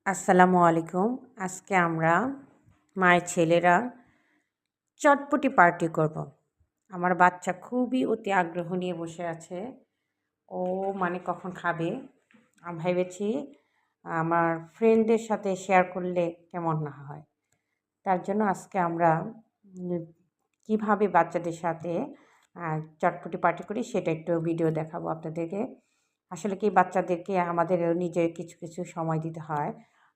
আসসালামু আলাইকুম। আজকে আমরা মায়ের ছেলেরা চটপটি পার্টি করব। আমার বাচ্চা খুবই অতি আগ্রহ নিয়ে বসে আছে। ও মানে কখন খাবে? ভেবেছি আমার ফ্রেন্ডদের সাথে শেয়ার করলে কেমন না হয়? তার জন্য আজকে আমরা উম কীভাবে বাচ্চাদের সাথে চটপটি পার্টি করি সেটা একটু ভিডিও দেখাবো আপনাদেরকে। আসলে কি বাচ্চাদেরকে আমাদেরও নিজের কিছু, কিছু সময় দিতে হয়।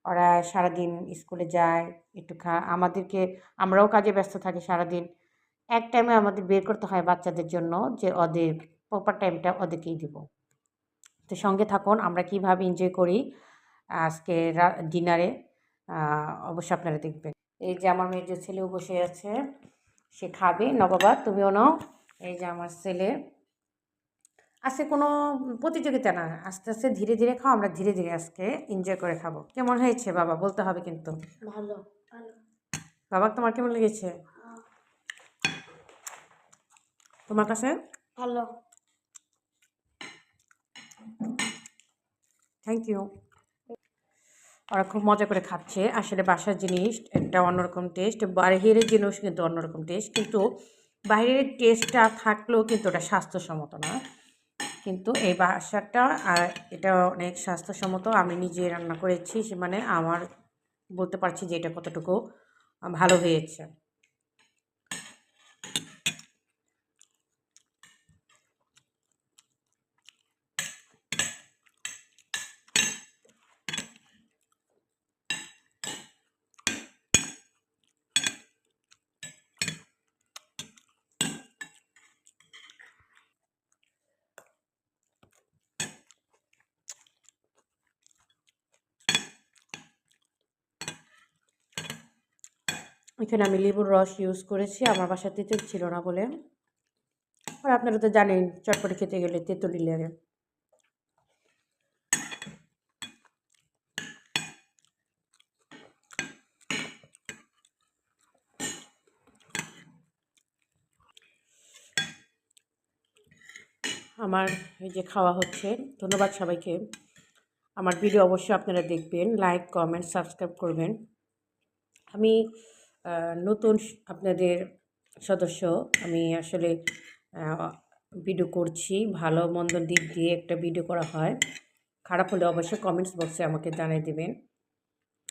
ওরা সারাদিন স্কুলে যায়, একটু আমাদেরকে আমরাও কাজে ব্যস্ত থাকি সারাদিন। এক টাইমে আমাদের বের করতে হয় বাচ্চাদের জন্য যে ওদের প্রপার টাইমটা ওদেরকেই দিব। তো সঙ্গে থাকুন আমরা কিভাবে এনজয় করি আজকে ডিনারে অবশ্যই আপনারা দেখবেন। এই যে আমার মেজো ছেলেও বসে আছে, সে খাবে। বাবা তুমিও নাও। এই যে আমার ছেলে। আজকে কোনো প্রতিযোগিতা না। আস্তে, আস্তে ধীরে, ধীরে খাও। আমরা ধীরে, ধীরে আজকে এনজয় করে খাবো। কেমন হয়েছে বাবা বলতে হবে কিন্তু। ভালো, ভালো। বাবা তোমার কেমন লেগেছে? তোমার কাছে? ভালো। Thank you. ওরা খুব মজা করে খাচ্ছে। আসলে বাসার জিনিস একটা অন্যরকম টেস্ট, বাইরের জিনিস কিন্তু অন্যরকম টেস্ট। কিন্তু বাইরের টেস্টটা থাকলেও কিন্তু ওটা স্বাস্থ্যসম্মত না। কিন্তু এই বাসাটা এটা অনেক স্বাস্থ্যসম্মত। আমি নিজে রান্না করেছি, সে মানে আমার বলতে পারছি যে এটা কতটুকু ভালো হয়েছে। এখানে আমি লেবুর রস ইউজ করেছি, আমার বাসায় তেঁতুল ছিল না বলে। আর আপনারা তো জানেন চটপটি খেতে গেলে তেঁতুলই লাগে। আমার এই যে খাওয়া হচ্ছে। ধন্যবাদ সবাইকে। আমার ভিডিও অবশ্যই আপনারা দেখবেন, লাইক, কমেন্ট, সাবস্ক্রাইব করবেন। আমি নতুন আপনাদের সদস্য। আমি আসলে ভিডিও করছি, ভালো মন্দ দিক দিয়ে একটা ভিডিও করা হয়। খারাপ হলে অবশ্যই কমেন্টস বক্সে আমাকে জানিয়ে দেবেন।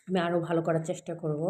আমি আরও ভালো করার চেষ্টা করব।